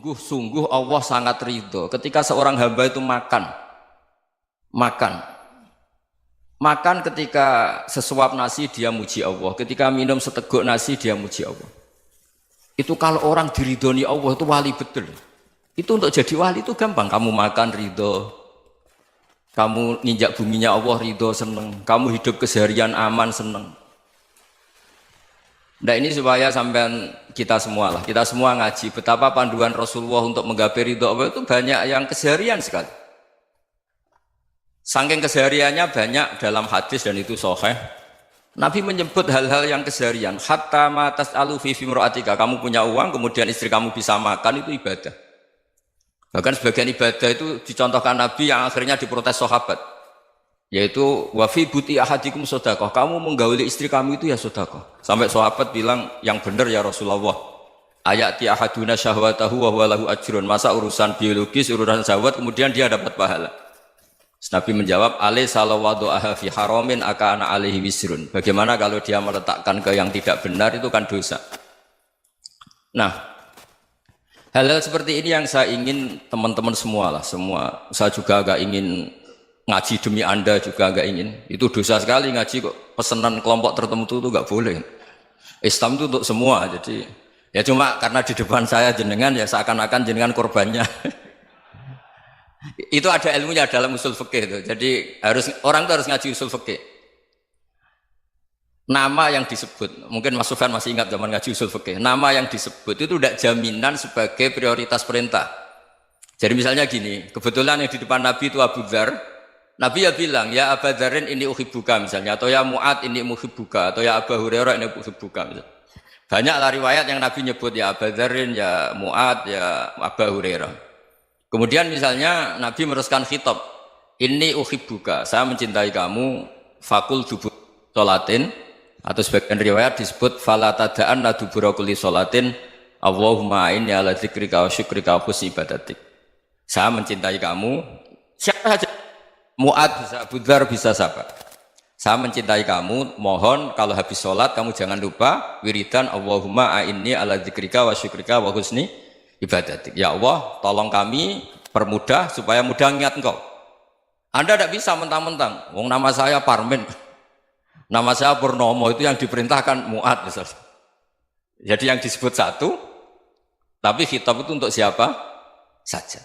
Sungguh-sungguh Allah sangat ridho ketika seorang hamba itu makan. Makan ketika sesuap nasi dia muji Allah, ketika minum seteguk nasi dia muji Allah. Itu kalau orang diridhoni Allah itu wali betul. Itu untuk jadi wali itu gampang. Kamu makan ridho, kamu ninjak buminya Allah ridho seneng, kamu hidup keseharian aman seneng. Nah ini supaya sampean kita semua ngaji betapa panduan Rasulullah untuk menggapai ridho Allah itu banyak yang keseharian sekali. Saking kesehariannya banyak dalam hadis dan itu sahih. Nabi menyebut hal-hal yang keseharian. Hatta ma tas'alu fi imra'atika, kamu punya uang kemudian istri kamu bisa makan itu ibadah. Bahkan sebagian ibadah itu dicontohkan Nabi yang akhirnya diprotes sahabat. Yaitu wa fi buti ahadikum sedekah, kamu menggauli istri kamu itu ya sedekah. Sampai sahabat bilang yang benar ya Rasulullah. Ayati ahaduna syahwatahu wa huwa lahu ajrun. Masa urusan biologis, urusan syahwat kemudian dia dapat pahala. Nabi menjawab, alaysa lawadhu'aha fi haramin akana alaihi wisrun. Bagaimana kalau dia meletakkan ke yang tidak benar itu kan dosa. Nah, hal-hal seperti ini yang saya ingin teman-teman semua. Saya juga agak ingin ngaji demi Anda juga agak ingin. Itu dosa sekali ngaji kok pesanan kelompok tertentu itu enggak boleh. Islam itu untuk semua. Jadi ya cuma karena di depan saya jenengan ya seakan-akan jenengan korbannya. Itu ada ilmunya dalam usul fikih itu. Jadi orang itu harus ngaji usul fikih. Nama yang disebut, mungkin Mas Sufyan masih ingat zaman ngaji usul fikih. Nama yang disebut itu tidak jaminan sebagai prioritas perintah. Jadi misalnya gini, kebetulan yang di depan Nabi itu Abu Dzar. Nabi ya bilang, ya Abu Dzarin ini uhibbuka misalnya, atau ya Mu'ad ini muhibbuka, atau ya Abu Hurairah ini uhibbuka misalnya. Banyaklah riwayat yang Nabi nyebut ya Abu Dzarin, ya Mu'ad, ya Abu Hurairah. Kemudian misalnya Nabi meneruskan khitab, ini uhibbuka, saya mencintai kamu, fakul dubur sholatin, atau sebagian riwayat disebut fala tada'an la dubura kulli sholatin, Allahumma inni ala dzikrika wa syukrika wa husni ibadatik. Saya mencintai kamu, siapa saja, Mu'ad bisa, Abu Dzar bisa siapa. Saya mencintai kamu, mohon kalau habis sholat kamu jangan lupa wiridan Allahumma inni ala dzikrika wa syukrika wa husni ibadatik. Ya Allah, tolong kami permudah supaya mudah ingat engkau. Anda tidak bisa mentang-mentang, wong nama saya Parmin, nama saya Purnomo, itu yang diperintahkan Mu'ad misalnya. Jadi yang disebut satu, tapi khitab itu untuk siapa saja.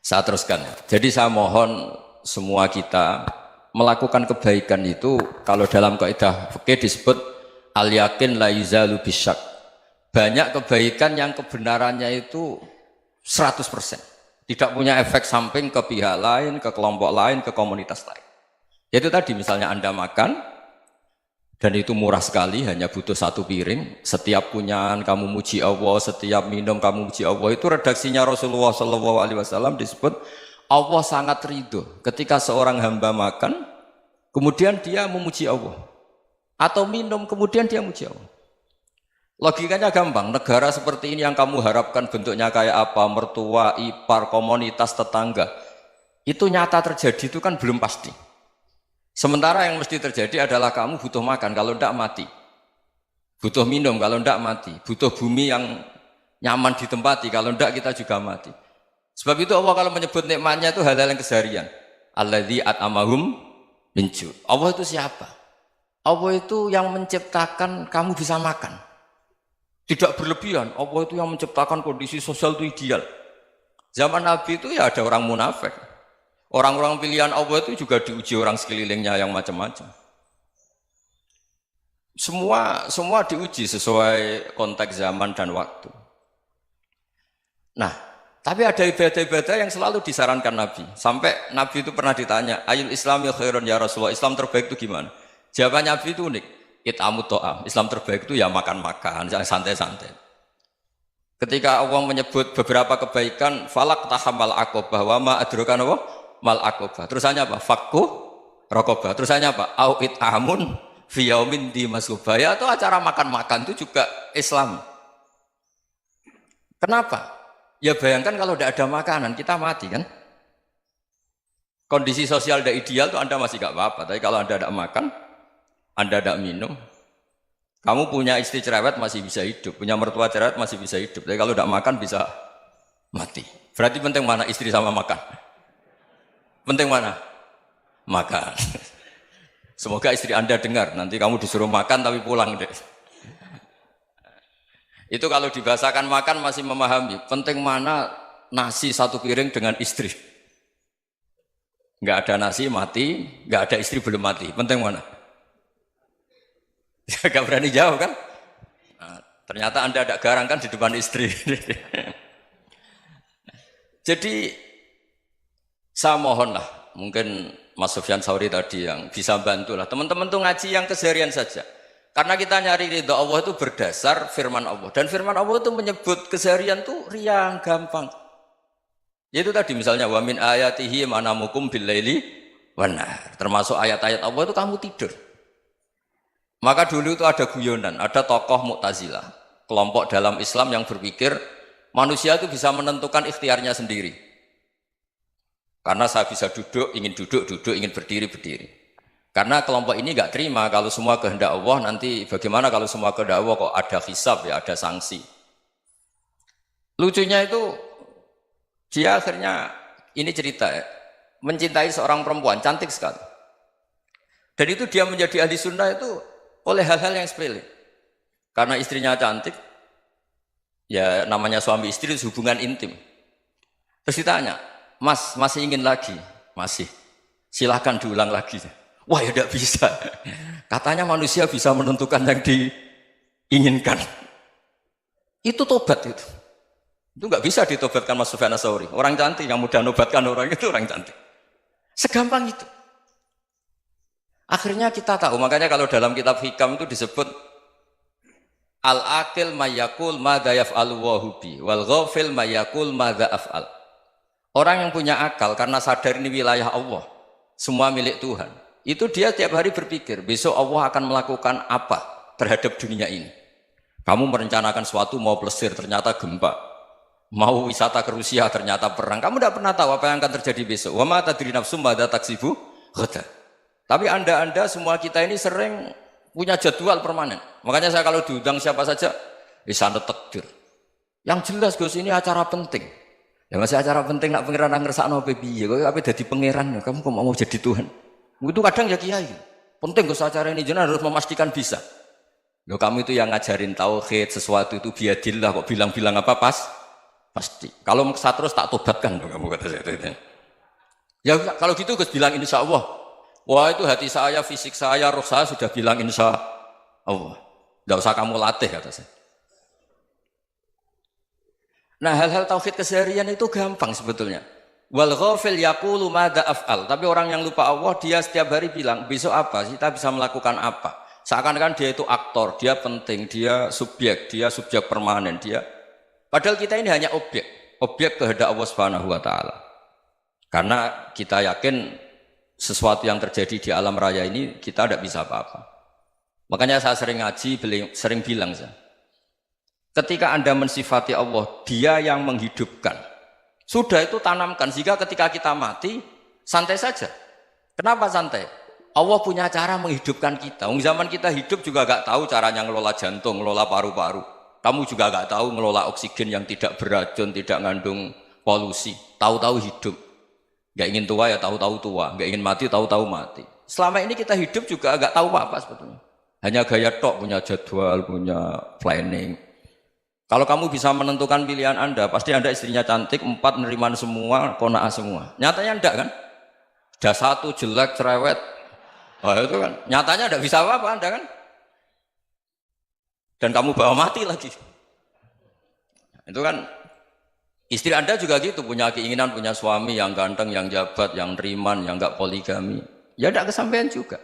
Saya teruskan. Jadi saya mohon semua kita melakukan kebaikan itu, kalau dalam kaidah fikih disebut al-yakin la yuzalu bisyak. Banyak kebaikan yang kebenarannya itu 100%. Tidak punya efek samping ke pihak lain, ke kelompok lain, ke komunitas lain. Yaitu tadi misalnya Anda makan, dan itu murah sekali, hanya butuh satu piring. Setiap punyaan kamu muji Allah, setiap minum kamu muji Allah. Itu redaksinya Rasulullah SAW disebut, Allah sangat ridho ketika seorang hamba makan, kemudian dia memuji Allah. Atau minum, kemudian dia muji Allah. Logikanya gampang, negara seperti ini yang kamu harapkan bentuknya kayak apa, mertua, ipar, komunitas, tetangga, itu nyata terjadi itu kan belum pasti. Sementara yang mesti terjadi adalah kamu butuh makan, kalau tidak mati. Butuh minum, kalau tidak mati. Butuh bumi yang nyaman ditempati, kalau tidak kita juga mati. Sebab itu Allah kalau menyebut nikmatnya itu hal-hal yang keseharian. Alladzi at'amahum min ju'. Allah itu siapa? Allah itu yang menciptakan kamu bisa makan. Tidak berlebihan, Allah itu yang menciptakan kondisi sosial itu ideal. Zaman Nabi itu ya ada orang munafik. Orang-orang pilihan Allah itu juga diuji orang sekelilingnya yang macam-macam. Semua diuji sesuai konteks zaman dan waktu. Nah, tapi ada ibadah-ibadah yang selalu disarankan Nabi. Sampai Nabi itu pernah ditanya, ayul islami khairun ya Rasulullah, Islam terbaik itu gimana? Jawaban Nabi itu unik. It'amut to'am, Islam terbaik itu ya makan-makan, santai-santai. Ketika Allah menyebut beberapa kebaikan, falak tahamal aqobah, wa ma adrokan apa? Mal aqobah. Terusannya apa? Fakku rokobah. Terusannya apa? Au it'amun fi yaumin di masubah. Ya, itu acara makan-makan itu juga Islam. Kenapa? Ya bayangkan kalau tidak ada makanan, kita mati kan? Kondisi sosial tidak ideal itu Anda masih gak apa-apa, tapi kalau Anda tidak makan, Anda tidak minum, Kamu punya istri cerewet masih bisa hidup, punya mertua cerewet masih bisa hidup. Tapi kalau tidak makan bisa mati. Berarti penting mana istri sama makan? Penting mana? Makan. Semoga istri Anda dengar, nanti kamu disuruh makan tapi pulang deh. Itu kalau dibahasakan makan masih memahami. Penting mana nasi satu piring dengan istri. Nggak ada nasi mati, nggak ada istri belum mati. Penting mana? Gak berani jawab kan? Nah, ternyata Anda ada garang kan di depan istri. Jadi saya mohonlah, mungkin Mas Sufyan Sauri tadi yang bisa bantulah. Teman-teman tuh ngaji yang keseharian saja. Karena kita nyari ridha Allah itu berdasar firman Allah. Dan firman Allah itu menyebut keseharian tuh riang, gampang. Yaitu tadi misalnya wa min ayatihi manamukum billaili wan nahar. Termasuk ayat-ayat Allah itu kamu tidur. Maka dulu itu ada guyonan, ada tokoh Mu'tazilah, kelompok dalam Islam yang berpikir manusia itu bisa menentukan ikhtiarnya sendiri. Karena saya bisa duduk, ingin berdiri, berdiri. Karena kelompok ini nggak terima kalau semua kehendak Allah, nanti bagaimana kalau semua kehendak Allah kok ada hisab ya, ada sanksi. Lucunya itu, dia akhirnya, ini cerita ya, mencintai seorang perempuan, cantik sekali. Dan itu dia menjadi ahli sunnah itu oleh hal-hal yang sepele. Karena istrinya cantik, ya namanya suami istri itu hubungan intim. Terus ditanya, Mas, masih ingin lagi? Masih. Silahkan diulang lagi. Wah ya tidak bisa. Katanya manusia bisa menentukan yang diinginkan. Itu tobat itu. Itu nggak bisa ditobatkan Mas Sufyan Ats-Tsauri. Orang cantik yang mudah nobatkan orang itu orang cantik. Segampang itu. Akhirnya kita tahu, makanya kalau dalam kitab Hikam itu disebut al-akil mayyakul madza yaf'alu wa hubi wal ghafil mayyakul madza af'al. Orang yang punya akal karena sadar ini wilayah Allah, semua milik Tuhan. Itu dia tiap hari berpikir, besok Allah akan melakukan apa terhadap dunia ini. Kamu merencanakan suatu mau plesir ternyata gempa. Mau wisata ke Rusia ternyata perang. Kamu tidak pernah tahu apa yang akan terjadi besok. Wa ma tadri nafsum madza taksibu ghadan. Tapi anda semua kita ini sering punya jadwal permanen. Makanya saya kalau diundang siapa saja, bisa takdir. Yang jelas Gus ini acara penting. Ya masih acara penting nak pangeran ngersakno piye? Kowe ape dadi pangeran, kamu kok mau jadi Tuhan? Itu kadang ya kiai. Penting Gus acara ini jenengan harus memastikan bisa. Loh kamu itu yang ngajarin tauhid, sesuatu itu biadillah kok bilang-bilang apa pasti. Kalau maksa terus tak tobatkan kamu kata saya. Ya kalau gitu Gus bilang insya Allah. Wah itu hati saya, fisik saya, roh saya sudah bilang insya Allah. Tidak usah kamu latih kata saya. Nah hal-hal tauhid keseharian itu gampang sebetulnya. Wal ghafil yaqulu madza af'al. Tapi orang yang lupa Allah dia setiap hari bilang besok apa? Kita bisa melakukan apa? Seakan-akan dia itu aktor, dia penting, dia subjek permanen, dia. Padahal kita ini hanya objek kehendak Allah Subhanahu wa taala. Karena kita yakin sesuatu yang terjadi di alam raya ini kita tidak bisa apa-apa. Makanya saya sering ngaji, sering bilang saya, ketika Anda mensifati Allah, Dia yang menghidupkan. Sudah itu tanamkan sehingga ketika kita mati santai saja. Kenapa santai? Allah punya cara menghidupkan kita. Zaman kita hidup juga gak tahu caranya ngelola jantung, ngelola paru-paru. Kamu juga gak tahu ngelola oksigen yang tidak beracun, tidak mengandung polusi. Tahu-tahu hidup. Gak ingin tua ya tahu-tahu tua, gak ingin mati tahu-tahu mati. Selama ini kita hidup juga gak tahu apa sebetulnya. Hanya gaya tok, punya jadwal, punya planning. Kalau kamu bisa menentukan pilihan Anda, pasti Anda istrinya cantik, 4 neriman semua, kona'ah semua. Nyatanya enggak kan? Ada 1 jelek, cerewet. Oh itu kan, nyatanya enggak bisa apa-apa Anda kan? Dan kamu bawa mati lagi. Itu kan, istri Anda juga gitu, punya keinginan, punya suami yang ganteng, yang jabat, yang neriman, yang enggak poligami. Ya enggak kesampaian juga.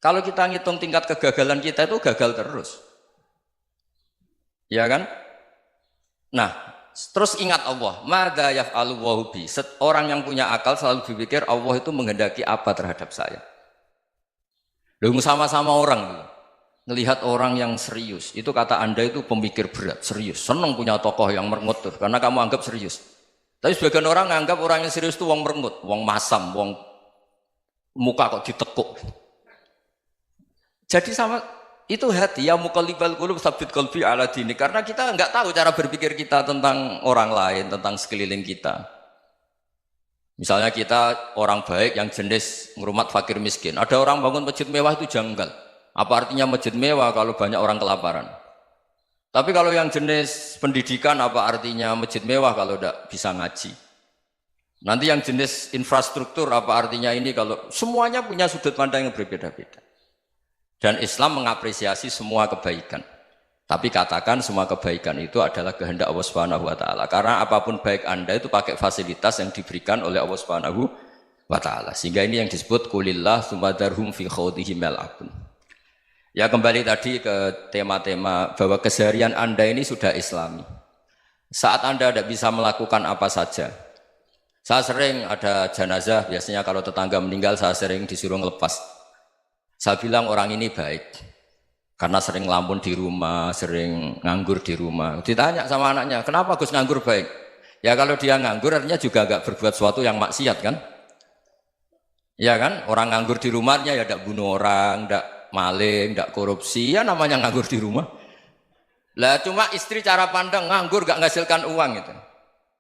Kalau kita ngitung tingkat kegagalan kita itu gagal terus. Ya kan? Nah, terus ingat Allah, madza yaf'alu wa hubi. Orang yang punya akal selalu berpikir Allah itu menghendaki apa terhadap saya. Loh sama-sama orang melihat orang yang serius. Itu kata Anda itu pemikir berat, serius. Senang punya tokoh yang merengut karena kamu anggap serius. Tapi sebagian orang menganggap orang yang serius itu wong merengut, wong masam, wong muka kok ditekuk. Jadi sama Itu hati, ya muqallibal qulub tsabbit qalbi ala dinik. Karena kita nggak tahu cara berpikir kita tentang orang lain, tentang sekeliling kita. Misalnya kita orang baik yang jenis ngrumat fakir miskin. Ada orang bangun masjid mewah itu janggal. Apa artinya masjid mewah kalau banyak orang kelaparan? Tapi kalau yang jenis pendidikan, apa artinya masjid mewah kalau tidak bisa ngaji? Nanti yang jenis infrastruktur, apa artinya ini kalau semuanya punya sudut pandang yang berbeda-beda. Dan Islam mengapresiasi semua kebaikan. Tapi katakan semua kebaikan itu adalah kehendak Allah Subhanahu wa taala. Karena apapun baik Anda itu pakai fasilitas yang diberikan oleh Allah Subhanahu wa taala. Sehingga ini yang disebut kulillah sumadarhum fi khawdihim yal'abun. Ya kembali tadi ke tema-tema bahwa keseharian Anda ini sudah Islami. Saat Anda tidak bisa melakukan apa saja. Saya sering ada jenazah, biasanya kalau tetangga meninggal saya sering disuruh ngelepas. Saya bilang orang ini baik karena sering ngelamun di rumah, sering nganggur di rumah. Ditanya sama anaknya, kenapa Gus nganggur baik? Ya kalau dia nganggur artinya juga agak berbuat sesuatu yang maksiat kan? Ya kan? Orang nganggur di rumahnya ya tidak bunuh orang, tidak maling, tidak korupsi, ya namanya nganggur di rumah. Lah cuma istri cara pandang nganggur gak menghasilkan uang itu.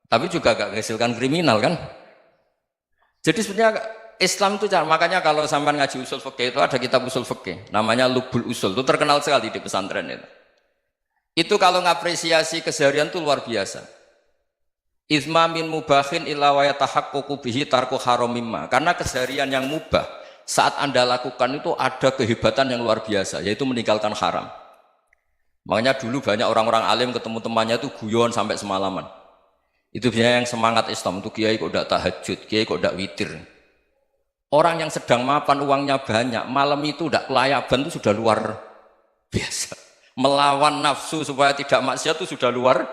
Tapi juga gak menghasilkan kriminal kan? Jadi sebenarnya Islam itu makanya kalau sampai ngaji usul fikih itu ada kitab usul fikih namanya Lubul Usul, itu terkenal sekali di pesantren itu. Itu kalau ngapresiasi keseharian itu luar biasa. Izma min mubahin illa wa yatahaqququ bihi tarku haramimma. Karena keseharian yang mubah saat Anda lakukan itu ada kehebatan yang luar biasa, yaitu meninggalkan haram. Makanya dulu banyak orang-orang alim ketemu temannya itu guyon sampai semalaman. Itu biasanya yang semangat Islam itu kiai kok tidak tahajud, kiai kok tidak witir. Orang yang sedang mapan uangnya banyak, malam itu tidak kelayaban itu sudah luar biasa. Melawan nafsu supaya tidak maksiat itu sudah luar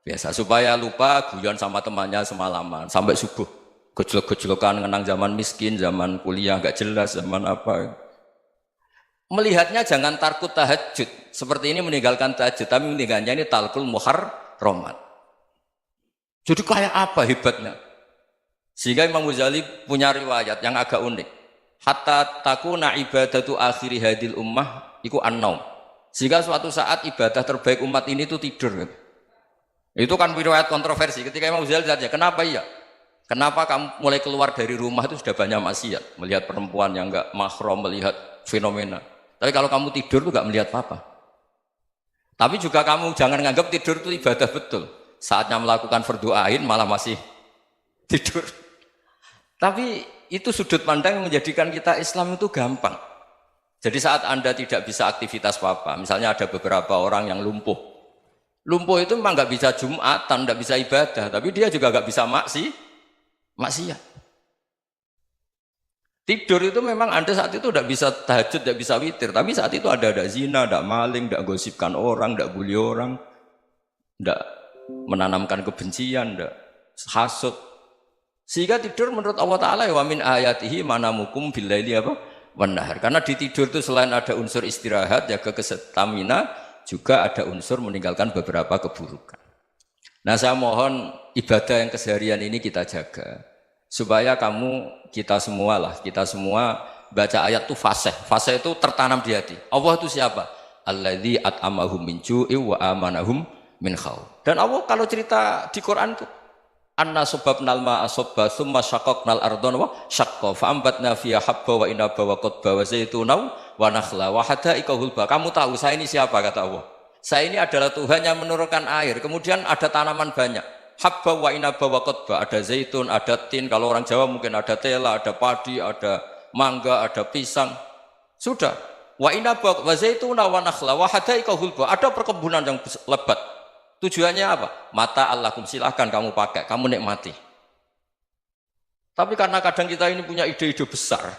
biasa. Supaya lupa guyon sama temannya semalaman sampai subuh. Gejlok-gejlokan mengenang zaman miskin, zaman kuliah gak jelas, zaman apa. Melihatnya jangan tarkut tahajud. Seperti ini meninggalkan tahajud, tapi meninggalnya ini talkul muharramat. Jadi kayak apa hebatnya? Sehingga Imam Ghazali punya riwayat yang agak unik. Hatta takuna ibadatu akhiri hadil ummah iku an-naum. Sehingga suatu saat ibadah terbaik umat ini itu tidur. Itu kan riwayat kontroversi. Ketika Imam Ghazali tanya, kenapa iya? Kenapa kamu mulai keluar dari rumah itu sudah banyak maksiat? Melihat perempuan yang enggak mahram, melihat fenomena. Tapi kalau kamu tidur itu enggak melihat apa-apa. Tapi juga kamu jangan nganggap tidur itu ibadah betul. Saatnya melakukan fardu ain malah masih tidur. Tapi itu sudut pandang yang menjadikan kita Islam itu gampang. Jadi saat Anda tidak bisa aktivitas apa-apa, misalnya ada beberapa orang yang lumpuh. Lumpuh itu memang nggak bisa Jumatan, nggak bisa ibadah, tapi dia juga nggak bisa maksiat. Tidur itu memang Anda saat itu tidak bisa tahajud, tidak bisa witir, tapi saat itu ada zina, ada maling, tidak gosipkan orang, tidak bully orang, tidak menanamkan kebencian, tidak hasud. Sehingga tidur menurut Allah Ta'ala wa min ayatihi manamukum billaili apa? Wan-nahar. Karena di tidur itu selain ada unsur istirahat, jaga kestamina, juga ada unsur meninggalkan beberapa keburukan. Nah saya mohon ibadah yang keseharian ini kita jaga. Supaya kita semua baca ayat itu fasih. Fasih itu tertanam di hati. Allah itu siapa? Alladzi at'amahum min ju'i wa amanahum min khauf. Dan Allah kalau cerita di Quran itu anna subabnal ma'a subba thumma syaqaqnal ardhan wa syaqqa fa ambatna fiha habba wa inaba wa qadba wa zaituna wa nakhla wa hadaika hulba. Kamu tahu saya ini siapa kata Allah? Saya ini adalah Tuhan yang menurunkan air, kemudian ada tanaman banyak. Habba wa inaba wa qadba, ada zaitun, ada tin, kalau orang Jawa mungkin ada tela, ada padi, ada mangga, ada pisang. Sudah. Wa inaba wa zaituna wa nakhla wa hadaika hulba. Ada perkebunan yang lebat. Tujuannya apa? Mata Allahkum, silahkan kamu pakai, kamu nikmati. Tapi karena kadang kita ini punya ide-ide besar.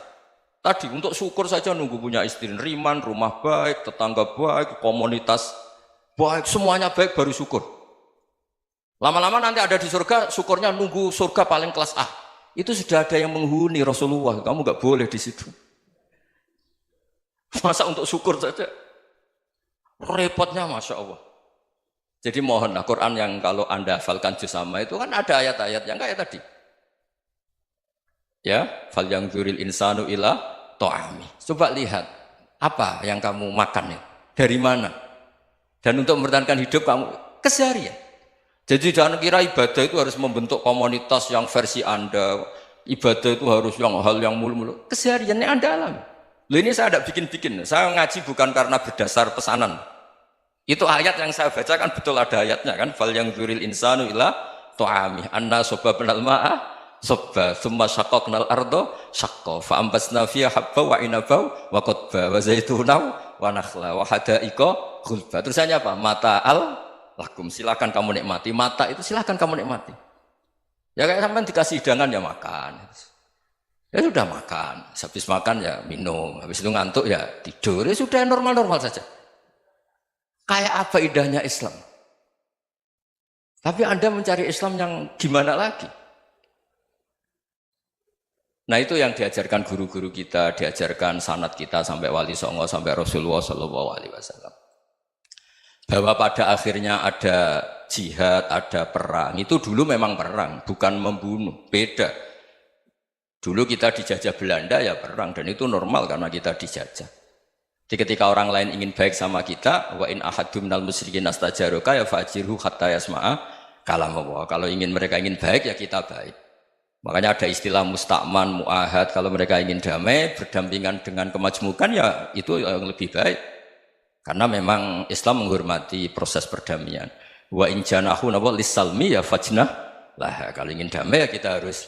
Tadi untuk syukur saja nunggu punya istri riman, rumah baik, tetangga baik, komunitas baik, semuanya baik baru syukur. Lama-lama nanti ada di surga, syukurnya nunggu surga paling kelas A. Itu sudah ada yang menghuni Rasulullah, kamu nggak boleh di situ. Masa untuk syukur saja? Repotnya Masya Allah. Jadi mohonlah Quran yang kalau Anda hafalkan juz sama itu kan ada ayat-ayat yang kayak tadi. Ya, fal yang dzuril insanu ila ta'ami. Coba lihat. Apa yang kamu makan ya? Dari mana? Dan untuk mempertahankan hidup kamu keseharian. Jadi jangan kira ibadah itu harus membentuk komunitas yang versi Anda. Ibadah itu harus yang hal yang mulu-mulu. Kesehariannya Anda alami. Loh ini saya tidak bikin-bikin. Saya ngaji bukan karena berdasar pesanan. Itu ayat yang saya baca kan betul ada ayatnya kan. Fal yang dzuril insanu ila ta'ami anna sobabnal ma'a sobba thumma syaqqaqnal ardo syaqqa fa ambasna fiha habba wa inaba wa qadba wa zaituna wa nakhla wa hadaika ghulba. Terusannya apa? Mata'al lakum, silakan kamu nikmati. Mata itu silakan kamu nikmati. Ya kayak sampean dikasih hidangan ya makan. Ya sudah makan, habis makan ya minum, habis itu ngantuk ya tidur. Ya sudah normal-normal saja. Kayak apa indahnya Islam? Tapi Anda mencari Islam yang gimana lagi? Nah itu yang diajarkan guru-guru kita, diajarkan sanad kita sampai Wali Songo, sampai Rasulullah SAW. Bahwa pada akhirnya ada jihad, ada perang. Itu dulu memang perang, bukan membunuh, beda. Dulu kita dijajah Belanda ya perang, dan itu normal karena kita dijajah. Jadi ketika orang lain ingin baik sama kita, wa in ahadum minal musyrikin astajaroka ya fajirhu hatta yasma'a kalam Allah. Kalau mereka ingin baik ya kita baik. Makanya ada istilah mustakman, mu'ahad. Kalau mereka ingin damai, berdampingan dengan kemajmukan ya itu yang lebih baik. Karena memang Islam menghormati proses perdamaian. Wa in janahu lis-salmi ya fajnah lah. Kalau ingin damai ya kita harus